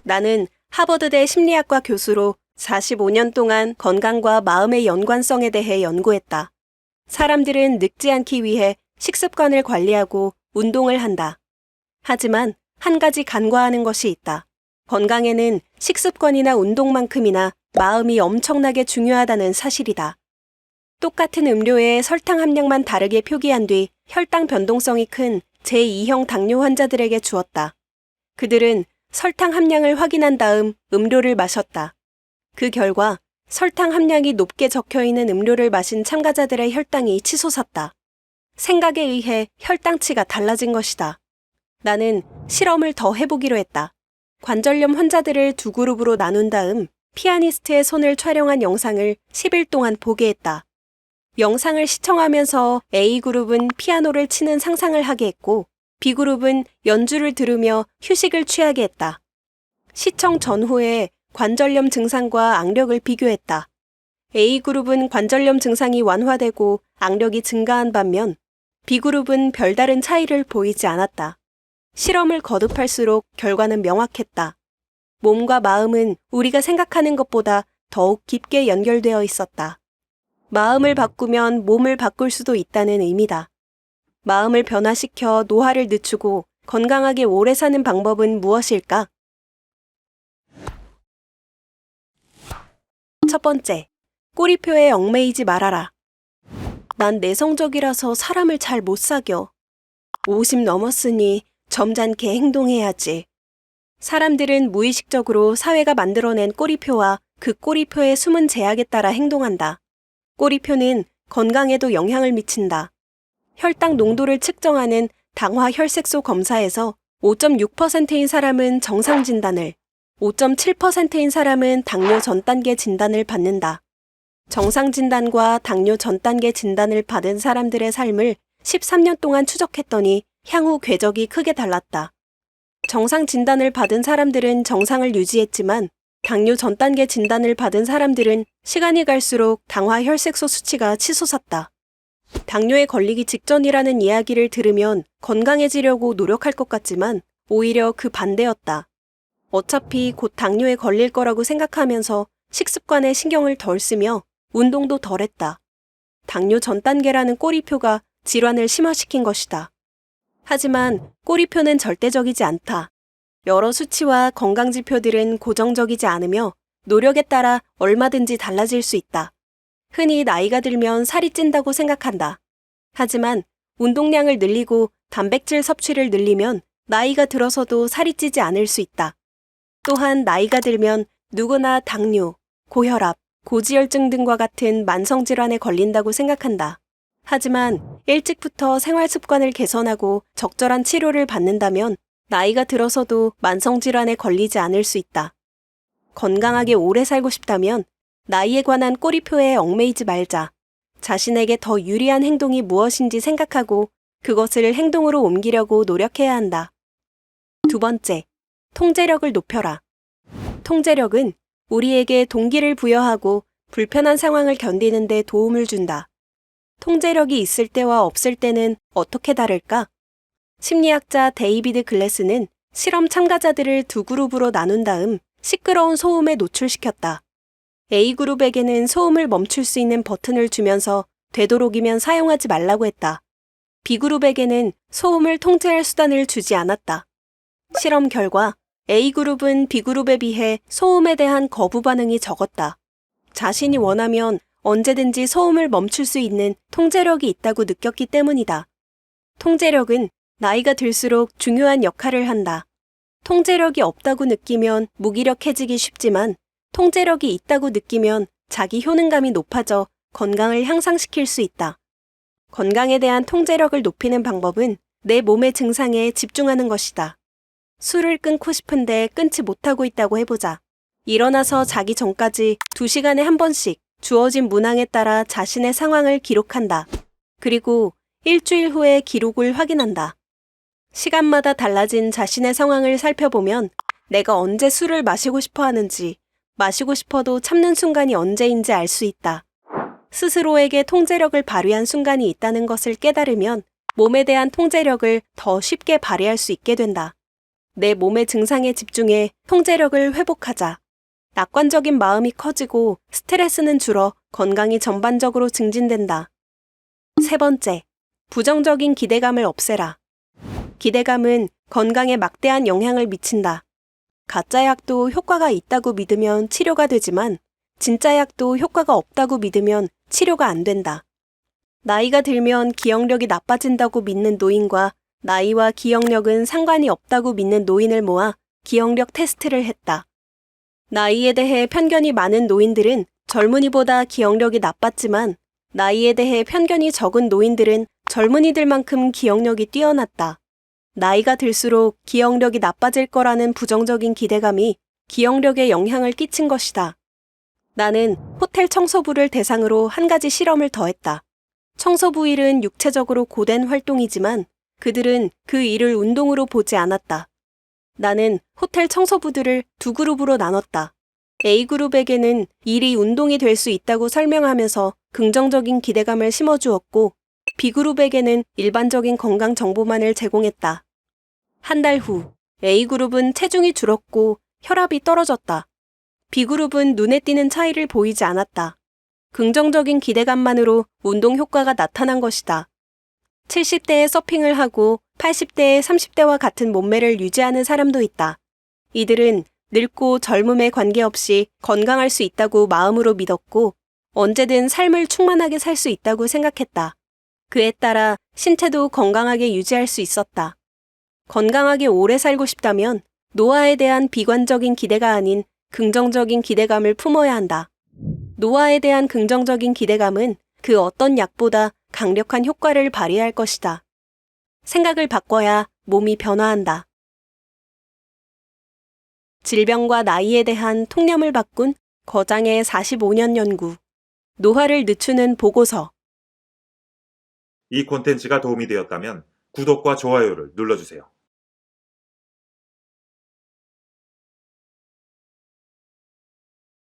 나는 하버드대 심리학과 교수로 45년 동안 건강과 마음의 연관성에 대해 연구했다. 사람들은 늙지 않기 위해 식습관을 관리하고 운동을 한다. 하지만 한 가지 간과하는 것이 있다. 건강에는 식습관이나 운동만큼이나 마음이 엄청나게 중요하다는 사실이다. 똑같은 음료에 설탕 함량만 다르게 표기한 뒤 혈당 변동성이 큰 제2형 당뇨 환자들에게 주었다. 그들은 설탕 함량을 확인한 다음 음료를 마셨다. 그 결과 설탕 함량이 높게 적혀있는 음료를 마신 참가자들의 혈당이 치솟았다. 생각에 의해 혈당치가 달라진 것이다. 나는 실험을 더 해보기로 했다. 관절염 환자들을 두 그룹으로 나눈 다음 피아니스트의 손을 촬영한 영상을 10일 동안 보게 했다. 영상을 시청하면서 A그룹은 피아노를 치는 상상을 하게 했고 B그룹은 연주를 들으며 휴식을 취하게 했다. 시청 전후에 관절염 증상과 악력을 비교했다. A그룹은 관절염 증상이 완화되고 악력이 증가한 반면 B그룹은 별다른 차이를 보이지 않았다. 실험을 거듭할수록 결과는 명확했다. 몸과 마음은 우리가 생각하는 것보다 더욱 깊게 연결되어 있었다. 마음을 바꾸면 몸을 바꿀 수도 있다는 의미다. 마음을 변화시켜 노화를 늦추고 건강하게 오래 사는 방법은 무엇일까? 첫 번째, 꼬리표에 얽매이지 말아라. 난 내성적이라서 사람을 잘 못 사겨. 50 넘었으니 점잖게 행동해야지. 사람들은 무의식적으로 사회가 만들어낸 꼬리표와 그 꼬리표의 숨은 제약에 따라 행동한다. 꼬리표는 건강에도 영향을 미친다. 혈당 농도를 측정하는 당화 혈색소 검사에서 5.6%인 사람은 정상 진단을, 5.7%인 사람은 당뇨 전 단계 진단을 받는다. 정상 진단과 당뇨 전 단계 진단을 받은 사람들의 삶을 13년 동안 추적했더니 향후 궤적이 크게 달랐다. 정상 진단을 받은 사람들은 정상을 유지했지만 당뇨 전 단계 진단을 받은 사람들은 시간이 갈수록 당화 혈색소 수치가 치솟았다. 당뇨에 걸리기 직전이라는 이야기를 들으면 건강해지려고 노력할 것 같지만 오히려 그 반대였다. 어차피 곧 당뇨에 걸릴 거라고 생각하면서 식습관에 신경을 덜 쓰며 운동도 덜 했다. 당뇨 전 단계라는 꼬리표가 질환을 심화시킨 것이다. 하지만 꼬리표는 절대적이지 않다. 여러 수치와 건강지표들은 고정적이지 않으며 노력에 따라 얼마든지 달라질 수 있다. 흔히 나이가 들면 살이 찐다고 생각한다. 하지만 운동량을 늘리고 단백질 섭취를 늘리면 나이가 들어서도 살이 찌지 않을 수 있다. 또한 나이가 들면 누구나 당뇨, 고혈압, 고지혈증 등과 같은 만성질환에 걸린다고 생각한다. 하지만 일찍부터 생활 습관을 개선하고 적절한 치료를 받는다면 나이가 들어서도 만성질환에 걸리지 않을 수 있다. 건강하게 오래 살고 싶다면 나이에 관한 꼬리표에 얽매이지 말자. 자신에게 더 유리한 행동이 무엇인지 생각하고 그것을 행동으로 옮기려고 노력해야 한다. 두 번째, 통제력을 높여라. 통제력은 우리에게 동기를 부여하고 불편한 상황을 견디는 데 도움을 준다. 통제력이 있을 때와 없을 때는 어떻게 다를까? 심리학자 데이비드 글래스는 실험 참가자들을 두 그룹으로 나눈 다음 시끄러운 소음에 노출시켰다. A그룹에게는 소음을 멈출 수 있는 버튼을 주면서 되도록이면 사용하지 말라고 했다. B그룹에게는 소음을 통제할 수단을 주지 않았다. 실험 결과 A그룹은 B그룹에 비해 소음에 대한 거부 반응이 적었다. 자신이 원하면 언제든지 소음을 멈출 수 있는 통제력이 있다고 느꼈기 때문이다. 통제력은 나이가 들수록 중요한 역할을 한다. 통제력이 없다고 느끼면 무기력해지기 쉽지만 통제력이 있다고 느끼면 자기 효능감이 높아져 건강을 향상시킬 수 있다. 건강에 대한 통제력을 높이는 방법은 내 몸의 증상에 집중하는 것이다. 술을 끊고 싶은데 끊지 못하고 있다고 해보자. 일어나서 자기 전까지 2시간에 한 번씩 주어진 문항에 따라 자신의 상황을 기록한다. 그리고 일주일 후에 기록을 확인한다. 시간마다 달라진 자신의 상황을 살펴보면 내가 언제 술을 마시고 싶어 하는지, 마시고 싶어도 참는 순간이 언제인지 알 수 있다. 스스로에게 통제력을 발휘한 순간이 있다는 것을 깨달으면 몸에 대한 통제력을 더 쉽게 발휘할 수 있게 된다. 내 몸의 증상에 집중해 통제력을 회복하자. 낙관적인 마음이 커지고 스트레스는 줄어 건강이 전반적으로 증진된다. 세 번째, 부정적인 기대감을 없애라. 기대감은 건강에 막대한 영향을 미친다. 가짜 약도 효과가 있다고 믿으면 치료가 되지만 진짜 약도 효과가 없다고 믿으면 치료가 안 된다. 나이가 들면 기억력이 나빠진다고 믿는 노인과 나이와 기억력은 상관이 없다고 믿는 노인을 모아 기억력 테스트를 했다. 나이에 대해 편견이 많은 노인들은 젊은이보다 기억력이 나빴지만 나이에 대해 편견이 적은 노인들은 젊은이들만큼 기억력이 뛰어났다. 나이가 들수록 기억력이 나빠질 거라는 부정적인 기대감이 기억력에 영향을 끼친 것이다. 나는 호텔 청소부를 대상으로 한 가지 실험을 더했다. 청소부 일은 육체적으로 고된 활동이지만 그들은 그 일을 운동으로 보지 않았다. 나는 호텔 청소부들을 두 그룹으로 나눴다. A그룹에게는 일이 운동이 될 수 있다고 설명하면서 긍정적인 기대감을 심어주었고 B그룹에게는 일반적인 건강 정보만을 제공했다. 한 달 후, A그룹은 체중이 줄었고 혈압이 떨어졌다. B그룹은 눈에 띄는 차이를 보이지 않았다. 긍정적인 기대감만으로 운동 효과가 나타난 것이다. 70대에 서핑을 하고 80대에 30대와 같은 몸매를 유지하는 사람도 있다. 이들은 늙고 젊음에 관계없이 건강할 수 있다고 마음으로 믿었고 언제든 삶을 충만하게 살 수 있다고 생각했다. 그에 따라 신체도 건강하게 유지할 수 있었다. 건강하게 오래 살고 싶다면 노화에 대한 비관적인 기대가 아닌 긍정적인 기대감을 품어야 한다. 노화에 대한 긍정적인 기대감은 그 어떤 약보다 강력한 효과를 발휘할 것이다. 생각을 바꿔야 몸이 변화한다. 질병과 나이에 대한 통념을 바꾼 거장의 45년 연구. 노화를 늦추는 보고서. 이 콘텐츠가 도움이 되었다면 구독과 좋아요를 눌러주세요.